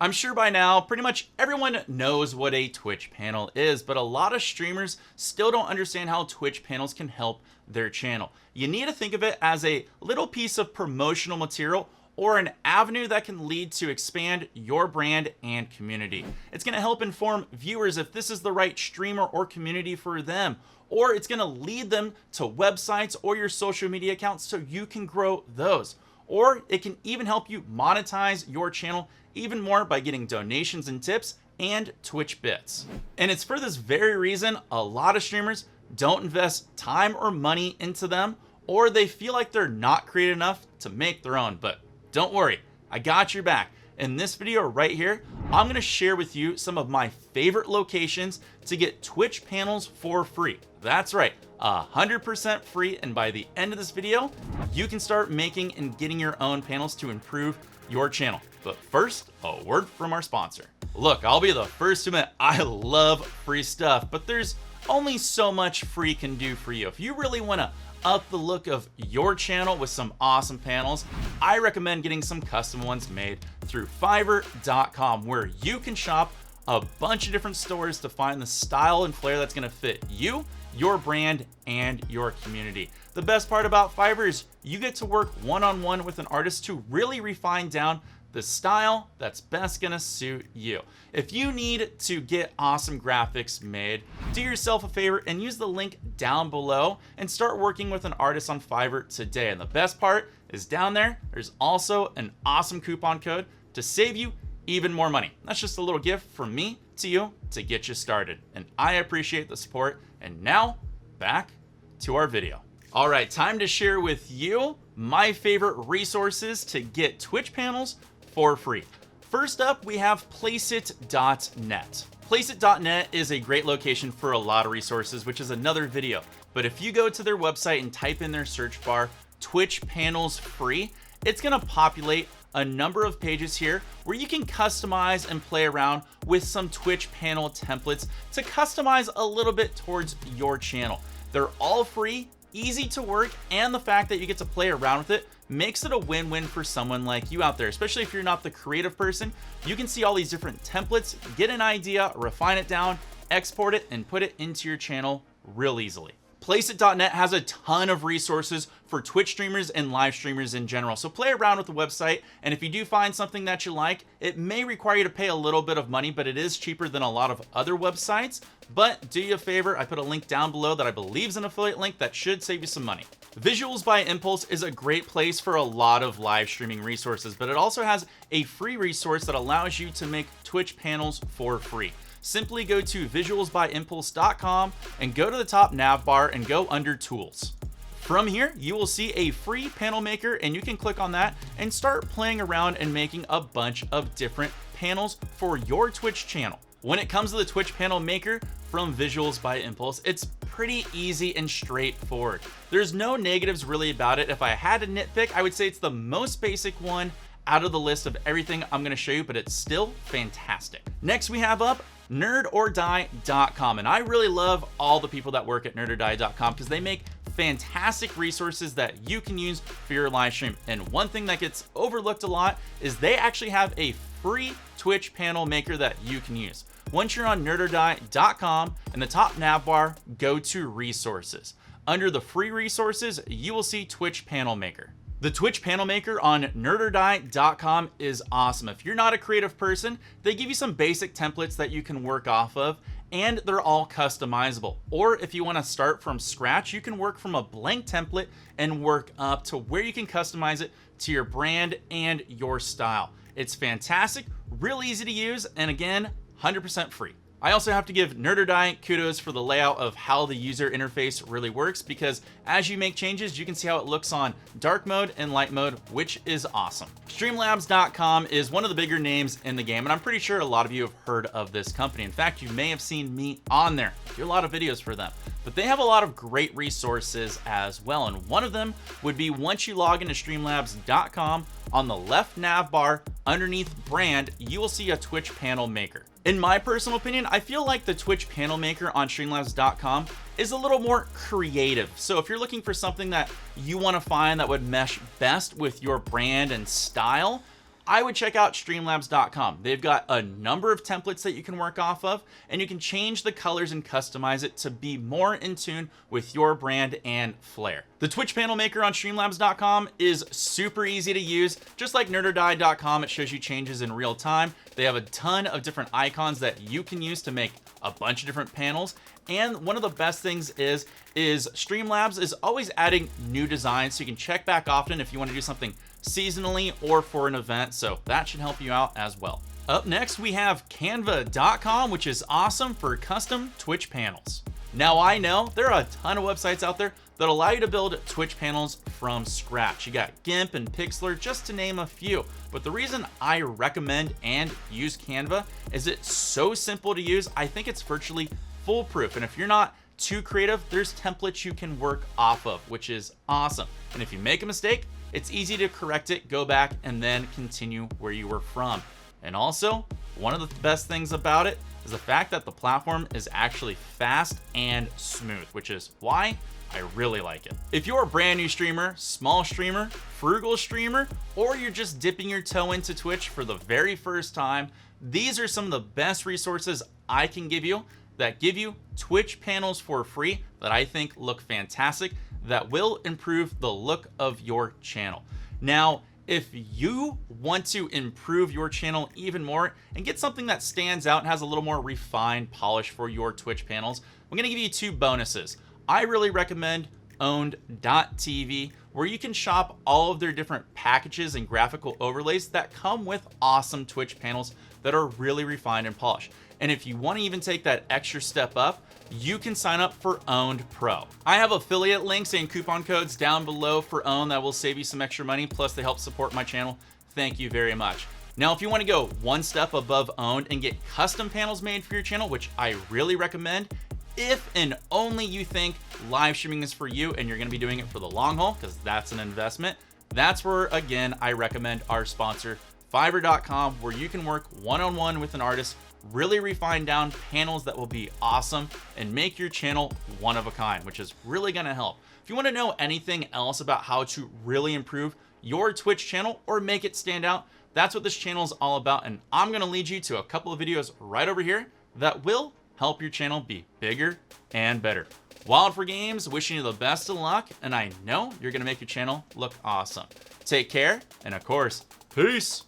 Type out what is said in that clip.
I'm sure by now, pretty much everyone knows what a Twitch panel is, but a lot of streamers still don't understand how Twitch panels can help their channel. You need to think of it as a little piece of promotional material or an avenue that can lead to expand your brand and community. It's going to help inform viewers if this is the right streamer or community for them, or it's going to lead them to websites or your social media accounts so you can grow those. Or it can even help you monetize your channel even more by getting donations and tips and Twitch bits. And it's for this very reason a lot of streamers don't invest time or money into them, or they feel like they're not creative enough to make their own. But don't worry, I got your back. In this video right here, I'm going to share with you some of my favorite locations to get Twitch panels for free. That's right, 100% free, and by the end of this video, you can start making and getting your own panels to improve your channel. But first, a word from our sponsor. Look, I'll be the first to admit I love free stuff, but there's only so much free can do for you. If you really want to up the look of your channel with some awesome panels, I recommend getting some custom ones made through Fiverr.com, where you can shop a bunch of different stores to find the style and flair that's going to fit you, your brand, and your community. The best part about Fiverr is you get to work one-on-one with an artist to really refine down the style that's best gonna suit you. If you need to get awesome graphics made, do yourself a favor and use the link down below and start working with an artist on Fiverr today. And the best part is down there's also an awesome coupon code to save you even more money. That's just a little gift from me to you to get you started. And I appreciate the support. And now back to our video. All right, time to share with you my favorite resources to get Twitch panels for free. First up, we have Placeit.net. Placeit.net is a great location for a lot of resources, which is another video. But if you go to their website and type in their search bar, Twitch panels free, it's gonna populate a number of pages here where you can customize and play around with some Twitch panel templates to customize a little bit towards your channel. They're all free, easy to work, and the fact that you get to play around with it makes it a win-win for someone like you out there, especially if you're not the creative person. You can see all these different templates, get an idea, refine it down, export it, and put it into your channel real easily. Placeit.net has a ton of resources for Twitch streamers and live streamers in general. So play around with the website, and if you do find something that you like, it may require you to pay a little bit of money, but it is cheaper than a lot of other websites. But do you a favor, I put a link down below that I believe is an affiliate link that should save you some money. Visuals by Impulse is a great place for a lot of live streaming resources, but it also has a free resource that allows you to make Twitch panels for free. Simply go to visualsbyimpulse.com and go to the top nav bar and go under Tools. From here, you will see a free panel maker, and you can click on that and start playing around and making a bunch of different panels for your Twitch channel. When it comes to the Twitch panel maker from Visuals by Impulse, it's pretty easy and straightforward. There's no negatives really about it. If I had to nitpick, I would say it's the most basic one out of the list of everything I'm gonna show you, but it's still fantastic. Next we have up nerdordie.com, and I really love all the people that work at nerdordie.com because they make fantastic resources that you can use for your live stream. And one thing that gets overlooked a lot is they actually have a free Twitch panel maker that you can use. Once you're on nerdordie.com, in the top nav bar, go to resources. Under the free resources, you will see Twitch panel maker. The Twitch panel maker on nerdordie.com is awesome. If you're not a creative person, they give you some basic templates that you can work off of, and they're all customizable. Or if you want to start from scratch, you can work from a blank template and work up to where you can customize it to your brand and your style. It's fantastic, real easy to use, and again, 100% free. I also have to give Nerdordie kudos for the layout of how the user interface really works, because as you make changes, you can see how it looks on dark mode and light mode, which is awesome. Streamlabs.com is one of the bigger names in the game, and I'm pretty sure a lot of you have heard of this company. In fact, you may have seen me on there. I do a lot of videos for them, but they have a lot of great resources as well. And one of them would be, once you log into streamlabs.com, on the left nav bar underneath brand, you will see a Twitch panel maker. In my personal opinion, I feel like the Twitch panel maker on streamlabs.com is a little more creative. So if you're looking for something that you want to find that would mesh best with your brand and style, I would check out Streamlabs.com. They've got a number of templates that you can work off of, and you can change the colors and customize it to be more in tune with your brand and flair. The Twitch panel maker on Streamlabs.com is super easy to use. Just like NerdOrDie.com, it shows you changes in real time. They have a ton of different icons that you can use to make a bunch of different panels. And one of the best things is Streamlabs is always adding new designs, so you can check back often if you want to do something seasonally or for an event, so that should help you out as well. Up next, we have Canva.com, which is awesome for custom Twitch panels. Now, I know there are a ton of websites out there that allow you to build Twitch panels from scratch. You got GIMP and Pixlr, just to name a few. But the reason I recommend and use Canva is it's so simple to use. I think it's virtually foolproof. And if you're not too creative, there's templates you can work off of, which is awesome. And if you make a mistake, it's easy to correct it, go back, and then continue where you were from. And also, one of the best things about it is the fact that the platform is actually fast and smooth, which is why I really like it. If you're a brand new streamer, small streamer, frugal streamer, or you're just dipping your toe into Twitch for the very first time, these are some of the best resources I can give you that give you Twitch panels for free that I think look fantastic, that will improve the look of your channel. Now, if you want to improve your channel even more and get something that stands out and has a little more refined polish for your Twitch panels, I'm gonna give you two bonuses. I really recommend Owned.tv, where you can shop all of their different packages and graphical overlays that come with awesome Twitch panels that are really refined and polished. And if you want to even take that extra step up, you can sign up for Owned Pro. I have affiliate links and coupon codes down below for Owned that will save you some extra money, plus they help support my channel. Thank you very much. Now, if you want to go one step above Owned and get custom panels made for your channel, which I really recommend, if and only you think live streaming is for you and you're going to be doing it for the long haul, because that's an investment, that's where, again, I recommend our sponsor, Fiverr.com, where you can work one-on-one with an artist, really refine down panels that will be awesome and make your channel one of a kind, which is really going to help. If you want to know anything else about how to really improve your Twitch channel or make it stand out, that's what this channel is all about. And I'm going to lead you to a couple of videos right over here that will help your channel be bigger and better. Wild4Games, wishing you the best of luck, and I know you're going to make your channel look awesome. Take care, and of course, peace.